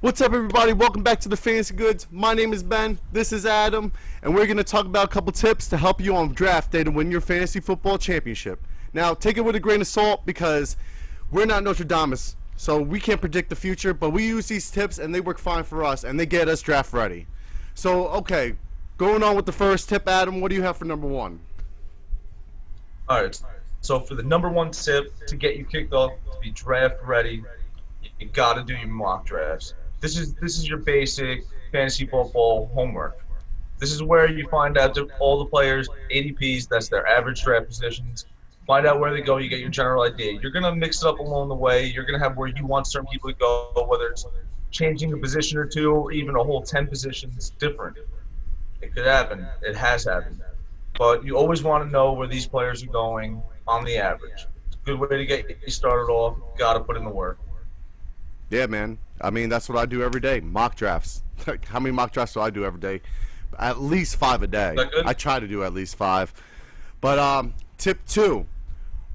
What's up, everybody? Welcome back to the Fantasy Goods. My name is Ben. This is Adam, and we're going to talk about a couple tips to help you on draft day to win your fantasy football championship. Now, take it with a grain of salt because we're not Notre Dame, so we can't predict the future, but we use these tips and they work fine for us and they get us draft ready. So, okay, going on with the first tip, Adam, what do you have for number one? All right. So for the number one tip to get you kicked off to be draft ready, you got to do your mock drafts. This is your basic fantasy football homework. This is where you find out all the players' ADPs, that's their average draft positions. Find out where they go. You get your general idea. You're gonna mix it up along the way. You're gonna have where you want certain people to go, whether it's changing a position or two, or even a whole 10 positions different. It could happen. It has happened. But you always want to know where these players are going on the average. It's a good way to get you started off. Got to put in the work. Yeah, man. I mean, that's what I do every day. Mock drafts. How many mock drafts do I do every day? At least 5 a day. Is that good? I try to do at least 5. But tip 2,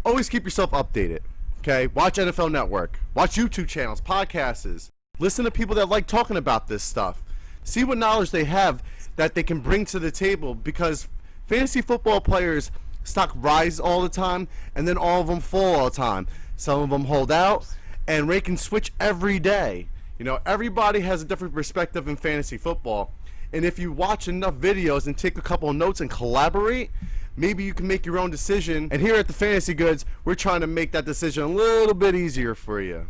always keep yourself updated. Okay? Watch NFL Network. Watch YouTube channels, podcasts. Listen to people that like talking about this stuff. See what knowledge they have that they can bring to the table, because fantasy football players' stock rise all the time, and then all of them fall all the time. Some of them hold out, and they can switch every day. You know, everybody has a different perspective in fantasy football, and if you watch enough videos and take a couple of notes and collaborate, maybe you can make your own decision. And here at the Fantasy Goods, we're trying to make that decision a little bit easier for you.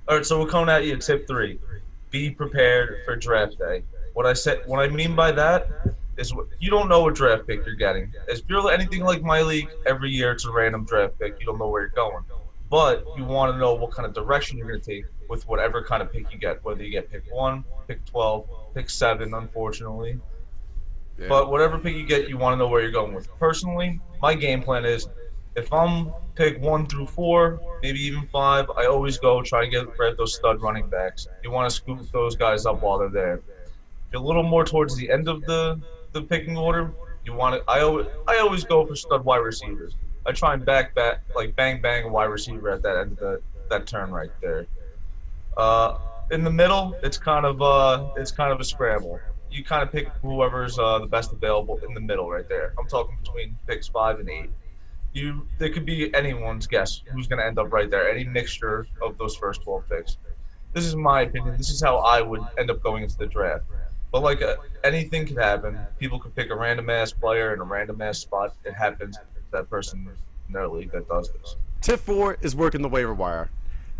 All right, so we're coming at you. Tip 3: be prepared for draft day. What I mean by that is you don't know what draft pick you're getting. If you're anything like my league, every year it's a random draft pick. You don't know where you're going. But you want to know what kind of direction you're going to take with whatever kind of pick you get, whether you get pick 1, pick 12, pick 7, unfortunately. Yeah. But whatever pick you get, you want to know where you're going with. Personally, my game plan is if I'm pick 1 through 4, maybe even 5, I always go try and grab those stud running backs. You want to scoop those guys up while they're there. If you're a little more towards the end of the picking order, you want to. I always go for stud wide receivers. I try and bang a wide receiver at that end of that turn right there. In the middle, it's kind of a scramble. You kind of pick whoever's the best available in the middle right there. I'm talking between picks 5 and 8. There could be anyone's guess who's going to end up right there. Any mixture of those first 12 picks. This is my opinion. This is how I would end up going into the draft. But anything could happen. People could pick a random ass player in a random ass spot. It happens. That person in their league that does this. Tip 4 is working the waiver wire.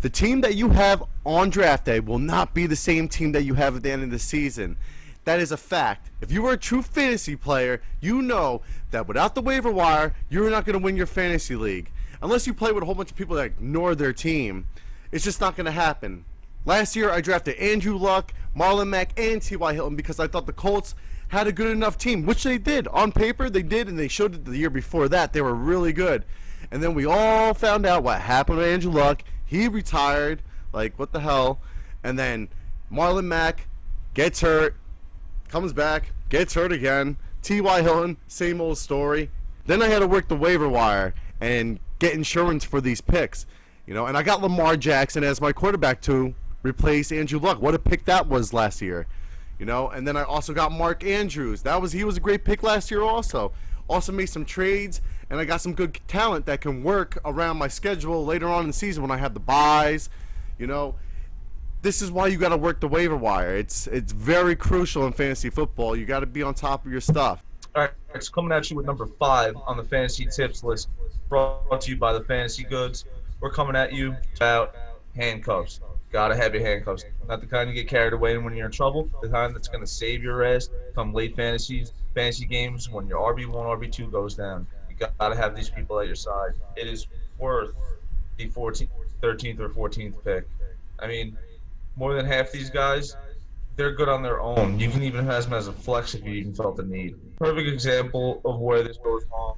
The team that you have on draft day will not be the same team that you have at the end of the season. That is a fact. If you are a true fantasy player, you know that without the waiver wire, you're not going to win your fantasy league. Unless you play with a whole bunch of people that ignore their team, it's just not going to happen. Last year, I drafted Andrew Luck, Marlon Mack, and T.Y. Hilton because I thought the Colts had a good enough team, which they did. On paper, they did, and they showed it the year before that. They were really good. And then we all found out what happened to Andrew Luck. He retired. Like, what the hell? And then Marlon Mack gets hurt, comes back, gets hurt again. T.Y. Hilton, same old story. Then I had to work the waiver wire and get insurance for these picks. You know, and I got Lamar Jackson as my quarterback to replace Andrew Luck. What a pick that was last year. You know, and then I also got Mark Andrews. He was a great pick last year also. Also made some trades, and I got some good talent that can work around my schedule later on in the season when I have the buys. You know, this is why you got to work the waiver wire. It's very crucial in fantasy football. You got to be on top of your stuff. All right, so coming at you with number 5 on the fantasy tips list, brought to you by the Fantasy Goods. We're coming at you about handcuffs. Gotta have your handcuffs. Not the kind you get carried away when you're in trouble. The kind that's gonna save your ass come late fantasy games when your RB1, RB2 goes down. You gotta have these people at your side. It is worth the 13th or 14th pick. I mean, more than half these guys, they're good on their own. You can even have them as a flex if you even felt the need. Perfect example of where this goes wrong.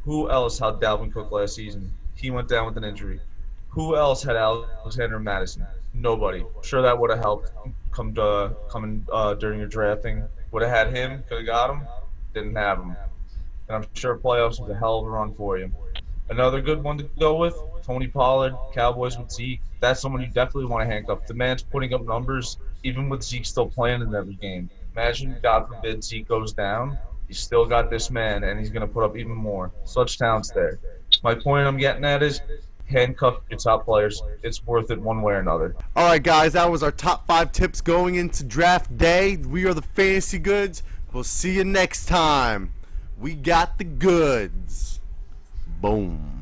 Who else had Dalvin Cook last season? He went down with an injury. Who else had Alexander Madison? Nobody. Sure, that would have helped coming during your drafting. Would have had him, could have got him, didn't have him. And I'm sure playoffs was a hell of a run for you. Another good one to go with, Tony Pollard, Cowboys with Zeke. That's someone you definitely want to handcuff. The man's putting up numbers even with Zeke still playing in every game. Imagine, God forbid, Zeke goes down. You still got this man, and he's going to put up even more. Such talent's there. My point I'm getting at is handcuff your top players. It's worth it one way or another. All right, guys, that was our top 5 tips going into draft day. We are the Fantasy Goods. We'll see you next time. We got the goods. Boom.